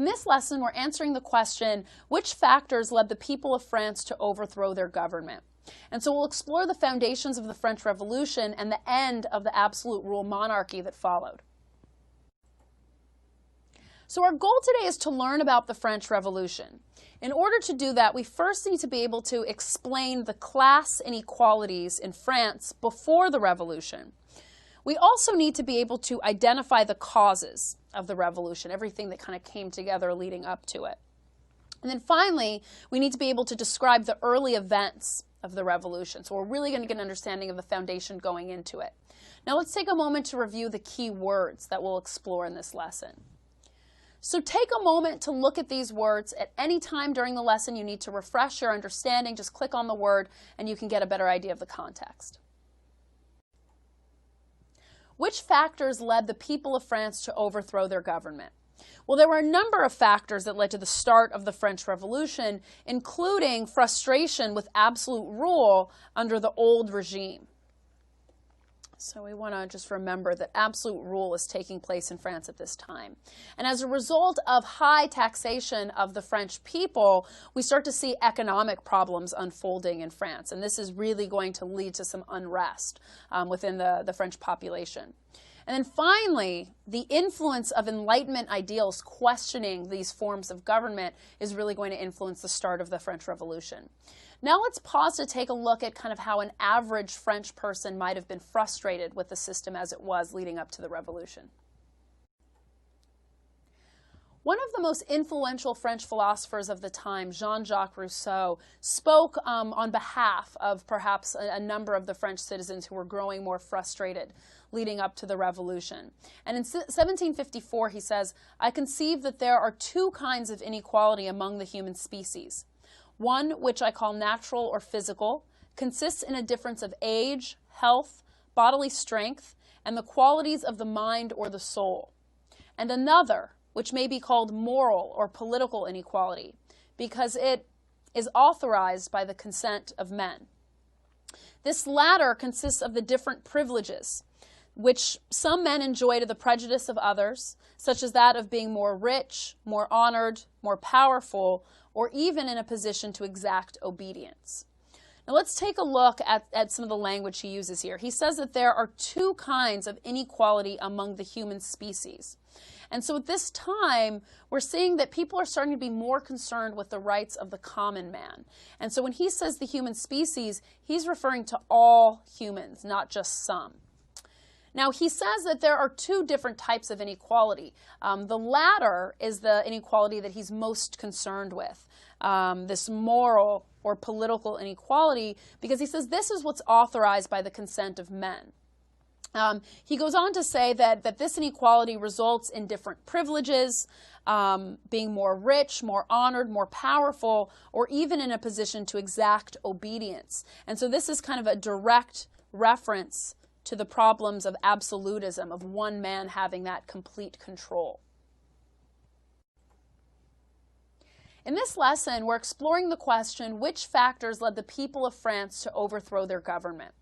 In this lesson, we're answering the question, which factors led the people of France to overthrow their government? And so we'll explore the foundations of the French Revolution and the end of the absolute rule monarchy that followed. So our goal today is to learn about the French Revolution. In order to do that, we first need to be able to explain the class inequalities in France before the Revolution. We also need to be able to identify the causes of the Revolution, everything that kind of came together leading up to it. And then finally, we need to be able to describe the early events of the Revolution. So we're really going to get an understanding of the foundation going into it. Now let's take a moment to review the key words that we'll explore in this lesson. So take a moment to look at these words. At any time during the lesson you need to refresh your understanding, just click on the word and you can get a better idea of the context. Which factors led the people of France to overthrow their government? Well, there were a number of factors that led to the start of the French Revolution, including frustration with absolute rule under the old regime. So we want to just remember that absolute rule is taking place in France at this time. And as a result of high taxation of the French people, we start to see economic problems unfolding in France. And this is really going to lead to some unrest within the French population. And then finally, the influence of Enlightenment ideals questioning these forms of government is really going to influence the start of the French Revolution. Now let's pause to take a look at kind of how an average French person might have been frustrated with the system as it was leading up to the Revolution. One of the most influential French philosophers of the time, Jean-Jacques Rousseau, spoke on behalf of perhaps a number of the French citizens who were growing more frustrated leading up to the Revolution. And in 1754 he says, "I conceive that there are two kinds of inequality among the human species. One, which I call natural or physical, consists in a difference of age, health, bodily strength, and the qualities of the mind or the soul. And another, which may be called moral or political inequality, because it is authorized by the consent of men. This latter consists of the different privileges which some men enjoy to the prejudice of others, such as that of being more rich, more honored, more powerful, or even in a position to exact obedience." Now let's take a look at some of the language he uses here. He says that there are two kinds of inequality among the human species. And so at this time, we're seeing that people are starting to be more concerned with the rights of the common man. And so when he says the human species, he's referring to all humans, not just some. Now, he says that there are two different types of inequality. The latter is the inequality that he's most concerned with, this moral or political inequality, because he says this is what's authorized by the consent of men. He goes on to say that this inequality results in different privileges, being more rich, more honored, more powerful, or even in a position to exact obedience. And so this is kind of a direct reference to the problems of absolutism, of one man having that complete control. In this lesson, we're exploring the question, which factors led the people of France to overthrow their government?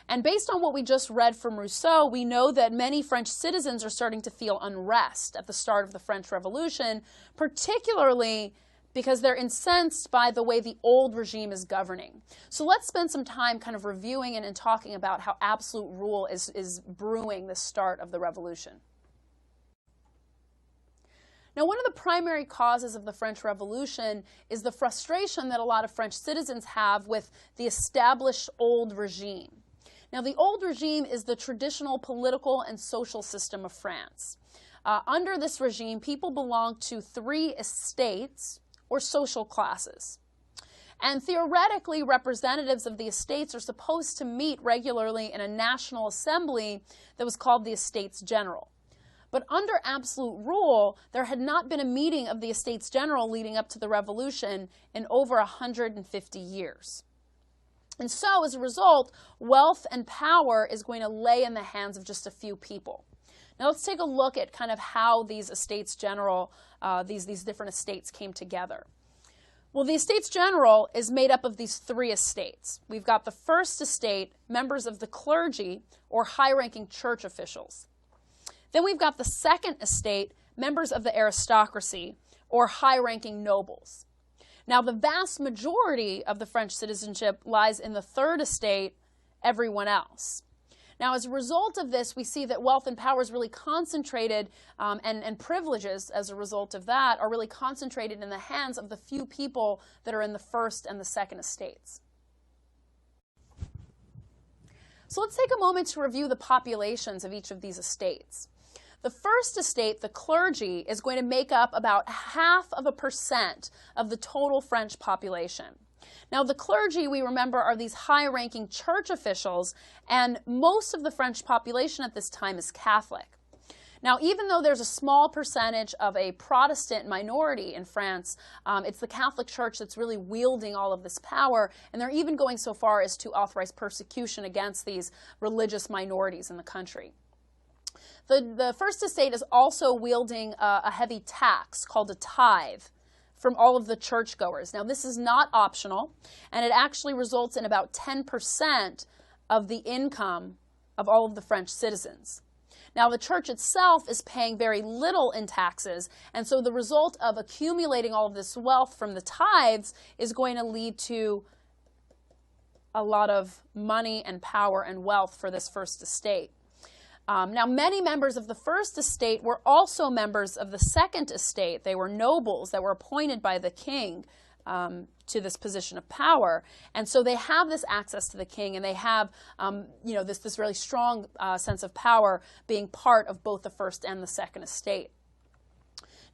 And based on what we just read from Rousseau, we know that many French citizens are starting to feel unrest at the start of the French Revolution, particularly because they're incensed by the way the old regime is governing. So let's spend some time kind of reviewing and talking about how absolute rule is brewing the start of the revolution. Now, one of the primary causes of the French Revolution is the frustration that a lot of French citizens have with the established old regime. Now, the old regime is the traditional political and social system of France. Under this regime, people belong to three estates, or social classes. And theoretically, representatives of the estates are supposed to meet regularly in a national assembly that was called the EstatesGeneral. But under absolute rule, there had not been a meeting of the EstatesGeneral leading up to the Revolution in over 150 years. And so, as a result, wealth and power is going to lay in the hands of just a few people. Now let's take a look at kind of how these EstatesGeneral, these different estates came together. Well, the EstatesGeneral is made up of these three estates. We've got the first estate, members of the clergy or high-ranking church officials. Then we've got the second estate, members of the aristocracy or high-ranking nobles. Now, the vast majority of the French citizenship lies in the third estate, everyone else. Now, as a result of this, we see that wealth and power is really concentrated, and privileges as a result of that are really concentrated in the hands of the few people that are in the first and the second estates. So let's take a moment to review the populations of each of these estates. The first estate, the clergy, is going to make up about 0.5% of the total French population. Now, the clergy, we remember, are these high-ranking church officials, and most of the French population at this time is Catholic. Now, even though there's a small percentage of a Protestant minority in France, it's the Catholic Church that's really wielding all of this power, and they're even going so far as to authorize persecution against these religious minorities in the country. The first estate is also wielding a heavy tax called a tithe from all of the churchgoers. Now, this is not optional, and it actually results in about 10% of the income of all of the French citizens. Now, the church itself is paying very little in taxes, and so the result of accumulating all of this wealth from the tithes is going to lead to a lot of money and power and wealth for this first estate. Now, many members of the first estate were also members of the second estate. They were nobles that were appointed by the king to this position of power. And so they have this access to the king, and they have this really strong sense of power being part of both the first and the second estate.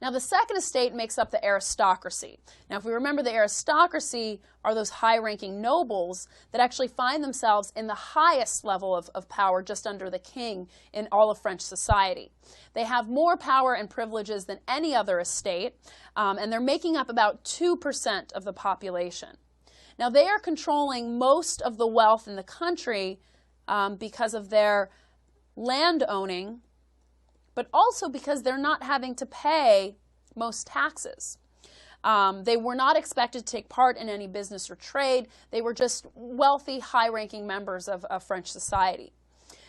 Now, the second estate makes up the aristocracy. Now, if we remember, the aristocracy are those high-ranking nobles that actually find themselves in the highest level of power just under the king in all of French society. They have more power and privileges than any other estate, and they're making up about 2% of the population. Now, they are controlling most of the wealth in the country because of their land owning, but also because they're not having to pay most taxes. They were not expected to take part in any business or trade. They were just wealthy, high-ranking members of French society.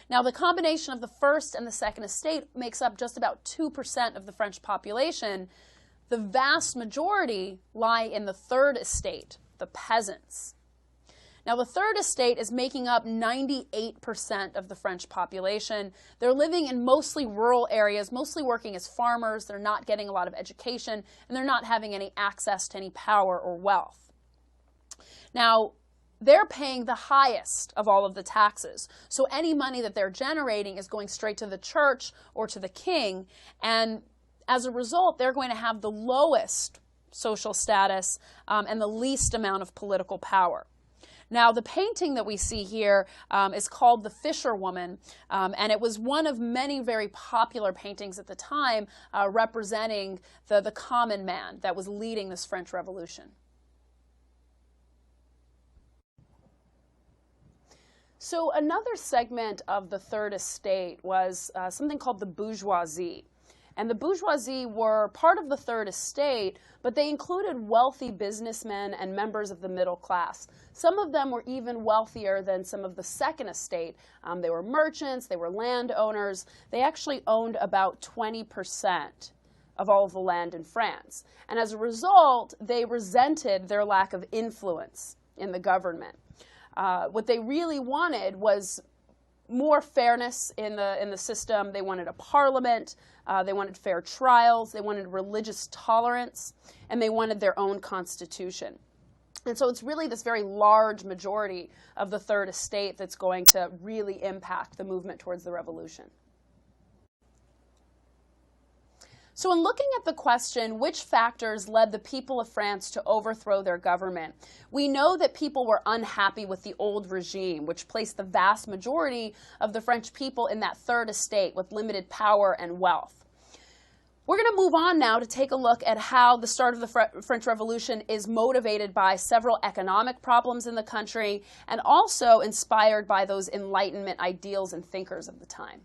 Now, the combination of the first and the second estate makes up just about 2% of the French population. The vast majority lie in the third estate, the peasants. Now, the third estate is making up 98% of the French population. They're living in mostly rural areas, mostly working as farmers. They're not getting a lot of education, and they're not having any access to any power or wealth. Now, they're paying the highest of all of the taxes. So any money that they're generating is going straight to the church or to the king, and as a result, they're going to have the lowest social status and the least amount of political power. Now, the painting that we see here is called The Fisherwoman, and it was one of many very popular paintings at the time representing the common man that was leading this French Revolution. So another segment of the third estate was something called the bourgeoisie. And the bourgeoisie were part of the third estate, but they included wealthy businessmen and members of the middle class. Some of them were even wealthier than some of the second estate. They were merchants, they were landowners. They actually owned about 20% of all of the land in France. And as a result, they resented their lack of influence in the government. What they really wanted was more fairness in the system. They wanted a parliament, they wanted fair trials, they wanted religious tolerance, and they wanted their own constitution. And so it's really this very large majority of the third estate that's going to really impact the movement towards the revolution. So in looking at the question, which factors led the people of France to overthrow their government, we know that people were unhappy with the old regime, which placed the vast majority of the French people in that third estate with limited power and wealth. We're going to move on now to take a look at how the start of the French Revolution is motivated by several economic problems in the country and also inspired by those Enlightenment ideals and thinkers of the time.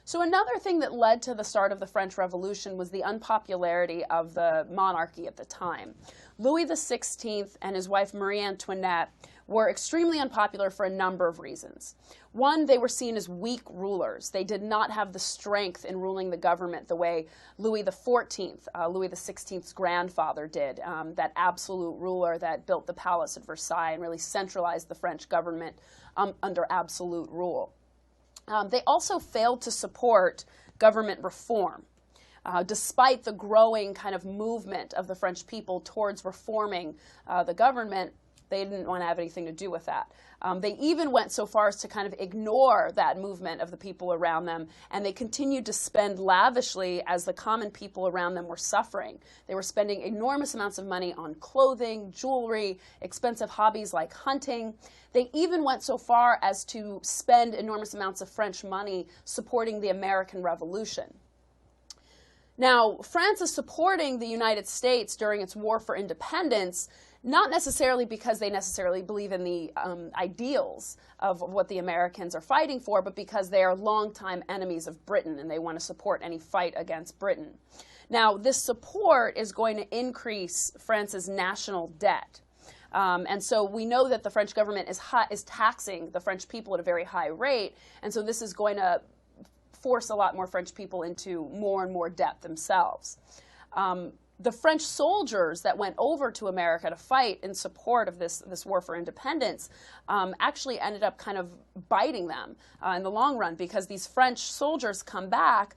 So another thing that led to the start of the French Revolution was the unpopularity of the monarchy at the time. Louis XVI and his wife Marie Antoinette were extremely unpopular for a number of reasons. One, they were seen as weak rulers. They did not have the strength in ruling the government the way Louis XIV, Louis XVI's grandfather did, that absolute ruler that built the palace at Versailles and really centralized the French government under absolute rule. They also failed to support government reform. Despite the growing kind of movement of the French people towards reforming the government, they didn't want to have anything to do with that. They even went so far as to kind of ignore that movement of the people around them, and they continued to spend lavishly as the common people around them were suffering. They were spending enormous amounts of money on clothing, jewelry, expensive hobbies like hunting. They even went so far as to spend enormous amounts of French money supporting the American Revolution. Now, France is supporting the United States during its war for independence, not necessarily because they necessarily believe in the ideals of what the Americans are fighting for, but because they are longtime enemies of Britain and they want to support any fight against Britain. Now, this support is going to increase France's national debt. And so we know that the French government is taxing the French people at a very high rate, and so this is going to force a lot more French people into more and more debt themselves. The French soldiers that went over to America to fight in support of this war for independence actually ended up kind of biting them in the long run, because these French soldiers come back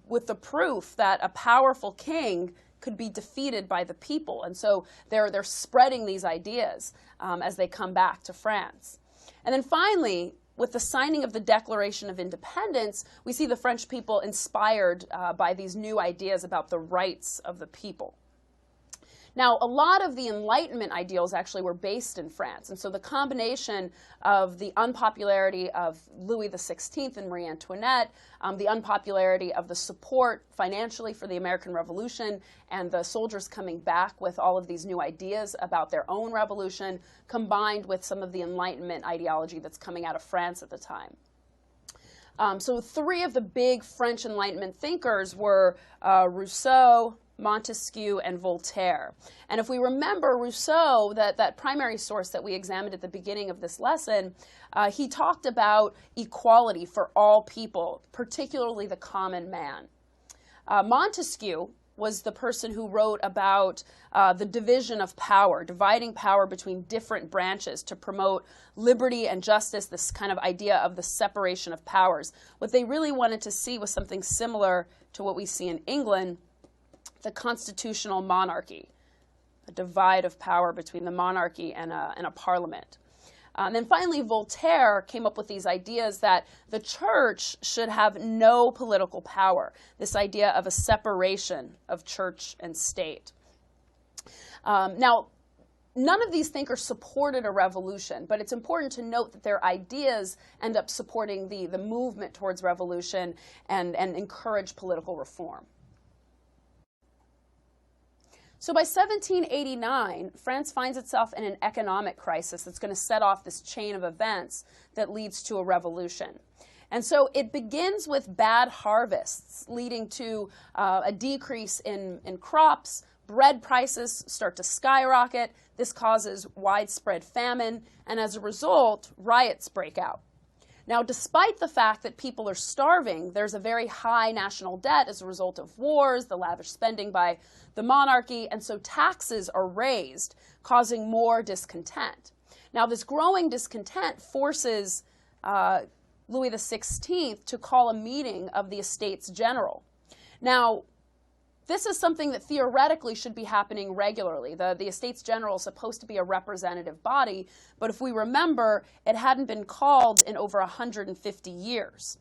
with the proof that a powerful king could be defeated by the people. And so they're spreading these ideas as they come back to France. And then finally, with the signing of the Declaration of Independence, we see the French people inspired by these new ideas about the rights of the people. Now, a lot of the Enlightenment ideals actually were based in France, and so the combination of the unpopularity of Louis XVI and Marie Antoinette, the unpopularity of the support financially for the American Revolution, and the soldiers coming back with all of these new ideas about their own revolution, combined with some of the Enlightenment ideology that's coming out of France at the time. So three of the big French Enlightenment thinkers were Rousseau, Montesquieu, and Voltaire. And if we remember Rousseau, that primary source that we examined at the beginning of this lesson, he talked about equality for all people, particularly the common man. Montesquieu was the person who wrote about the division of power, dividing power between different branches to promote liberty and justice, this kind of idea of the separation of powers. What they really wanted to see was something similar to what we see in England, the constitutional monarchy, a divide of power between the monarchy and a parliament. And then finally, Voltaire came up with these ideas that the church should have no political power, this idea of a separation of church and state. Now, none of these thinkers supported a revolution, but it's important to note that their ideas end up supporting the movement towards revolution and encourage political reform. So by 1789, France finds itself in an economic crisis that's going to set off this chain of events that leads to a revolution. And so it begins with bad harvests, leading to a decrease in crops. Bread prices start to skyrocket. This causes widespread famine, and as a result, riots break out. Now, despite the fact that people are starving, there's a very high national debt as a result of wars, the lavish spending by the monarchy, and so taxes are raised, causing more discontent. Now, this growing discontent forces Louis XVI to call a meeting of the EstatesGeneral. Now, this is something that theoretically should be happening regularly. The EstatesGeneral is supposed to be a representative body, but if we remember, it hadn't been called in over 150 years.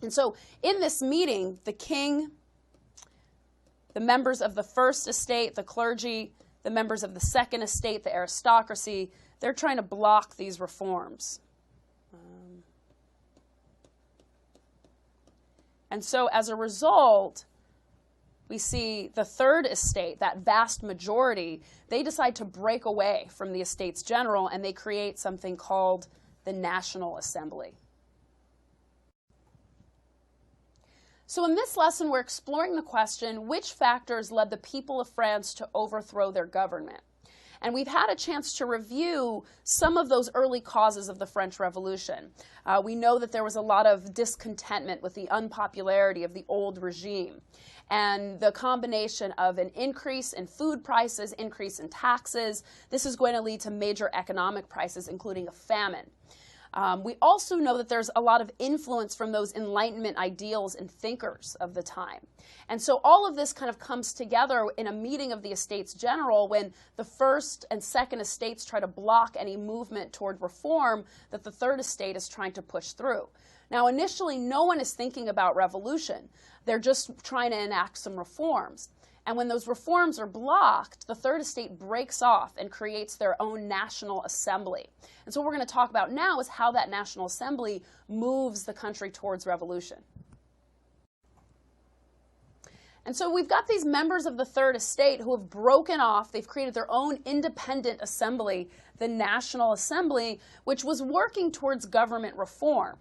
And so in this meeting, the king, the members of the first estate, the clergy, the members of the second estate, the aristocracy, they're trying to block these reforms. And so as a result, we see the third estate, that vast majority, they decide to break away from the EstatesGeneral and they create something called the National Assembly. So in this lesson, we're exploring the question, which factors led the people of France to overthrow their government? And we've had a chance to review some of those early causes of the French Revolution. We know that there was a lot of discontentment with the unpopularity of the old regime. And the combination of an increase in food prices, increase in taxes, this is going to lead to major economic crises, including a famine. We also know that there's a lot of influence from those Enlightenment ideals and thinkers of the time. And so all of this kind of comes together in a meeting of the Estates General when the First and Second Estates try to block any movement toward reform that the Third Estate is trying to push through. Now, initially, no one is thinking about revolution. They're just trying to enact some reforms. And when those reforms are blocked, the Third Estate breaks off and creates their own National Assembly. And so what we're going to talk about now is how that National Assembly moves the country towards revolution. And so we've got these members of the Third Estate who have broken off. They've created their own independent assembly, the National Assembly, which was working towards government reform.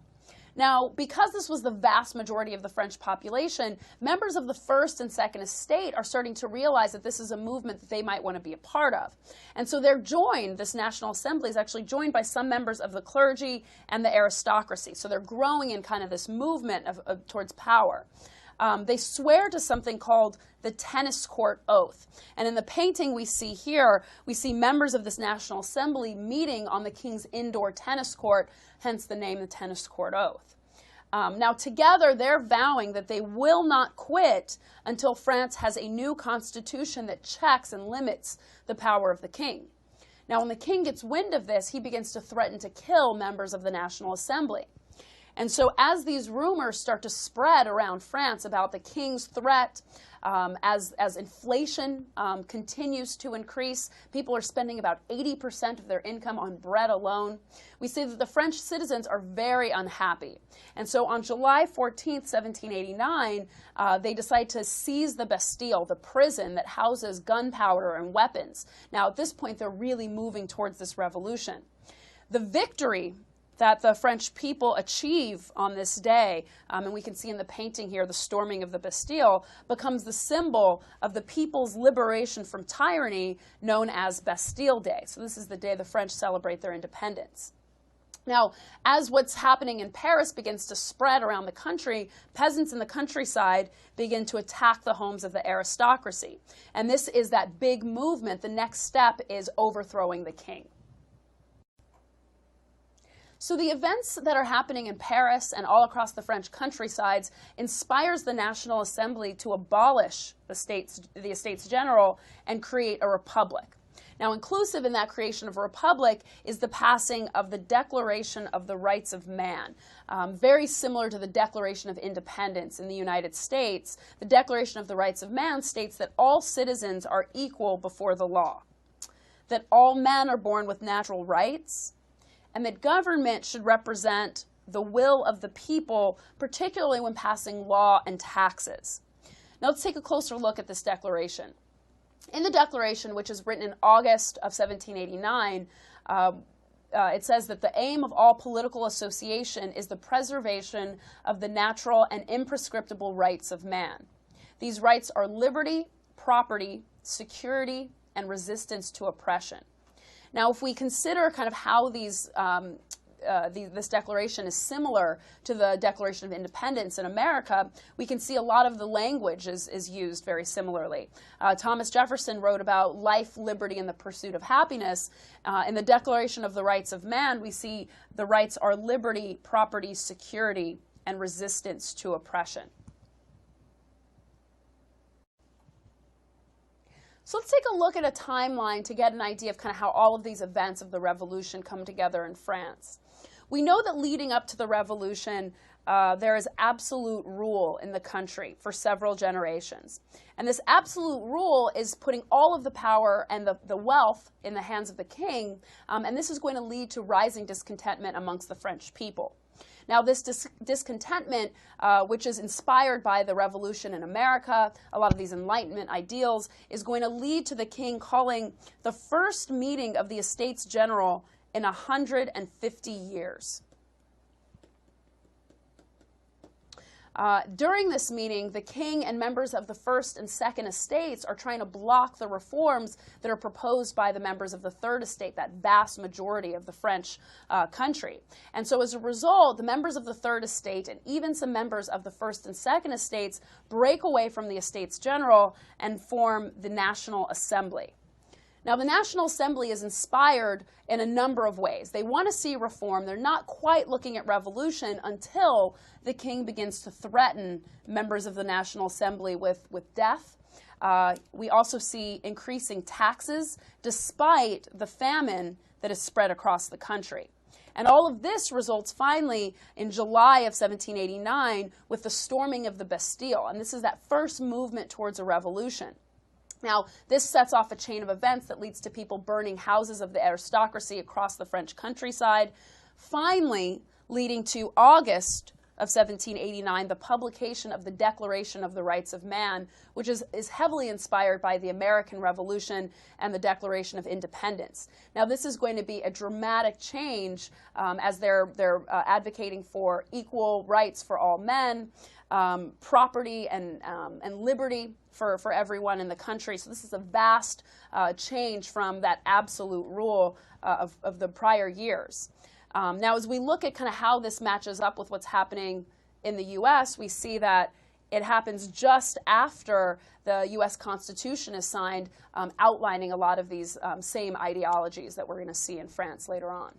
Now, because this was the vast majority of the French population, members of the First and Second Estate are starting to realize that this is a movement that they might want to be a part of. And so they're joined, this National Assembly is actually joined by some members of the clergy and the aristocracy. So they're growing in kind of this movement towards power. They swear to something called the tennis court oath. And in the painting we see here, we see members of this National Assembly meeting on the king's indoor tennis court, hence the name the tennis court oath. Now together they're vowing that they will not quit until France has a new constitution that checks and limits the power of the king. Now when the king gets wind of this, he begins to threaten to kill members of the National Assembly. And so as these rumors start to spread around France about the king's threat, as inflation continues to increase, people are spending about 80% of their income on bread alone. We see that the French citizens are very unhappy. And so on July 14th, 1789, they decide to seize the Bastille, the prison that houses gunpowder and weapons. Now at this point, they're really moving towards this revolution. The victory that the French people achieve on this day, and we can see in the painting here the storming of the Bastille, becomes the symbol of the people's liberation from tyranny known as Bastille Day. So this is the day the French celebrate their independence. Now, as what's happening in Paris begins to spread around the country, peasants in the countryside begin to attack the homes of the aristocracy. And this is that big movement. The next step is overthrowing the king. So the events that are happening in Paris and all across the French countrysides inspires the National Assembly to abolish the Estates General and create a republic. Now, inclusive in that creation of a republic is the passing of the Declaration of the Rights of Man. Very similar to the Declaration of Independence in the United States, the Declaration of the Rights of Man states that all citizens are equal before the law, that all men are born with natural rights, and that government should represent the will of the people, particularly when passing law and taxes. Now let's take a closer look at this declaration. In the declaration, which is written in August of 1789, it says that the aim of all political association is the preservation of the natural and imprescriptible rights of man. These rights are liberty, property, security, and resistance to oppression. Now, if we consider kind of how this declaration is similar to the Declaration of Independence in America, we can see a lot of the language is used very similarly. Thomas Jefferson wrote about life, liberty, and the pursuit of happiness. In the Declaration of the Rights of Man, we see the rights are liberty, property, security, and resistance to oppression. So let's take a look at a timeline to get an idea of kind of how all of these events of the revolution come together in France. We know that leading up to the revolution, there is absolute rule in the country for several generations. And this absolute rule is putting all of the power and the wealth in the hands of the king, and this is going to lead to rising discontentment amongst the French people. Now, this discontentment, which is inspired by the revolution in America, a lot of these Enlightenment ideals, is going to lead to the king calling the first meeting of the Estates General in 150 years. During this meeting, the king and members of the First and Second Estates are trying to block the reforms that are proposed by the members of the Third Estate, that vast majority of the French country. And so as a result, the members of the Third Estate and even some members of the First and Second Estates break away from the Estates-General and form the National Assembly. Now, the National Assembly is inspired in a number of ways. They want to see reform. They're not quite looking at revolution until the king begins to threaten members of the National Assembly with death. We also see increasing taxes despite the famine that is spread across the country. And all of this results finally in July of 1789 with the storming of the Bastille. And this is that first movement towards a revolution. Now, this sets off a chain of events that leads to people burning houses of the aristocracy across the French countryside, finally leading to August of 1789, the publication of the Declaration of the Rights of Man, which is heavily inspired by the American Revolution and the Declaration of Independence. Now, this is going to be a dramatic change as they're advocating for equal rights for all men, property and liberty for everyone in the country. So this is a vast change from that absolute rule of the prior years. Now, as we look at kind of how this matches up with what's happening in the U.S., we see that it happens just after the U.S. Constitution is signed, outlining a lot of these same ideologies that we're going to see in France later on.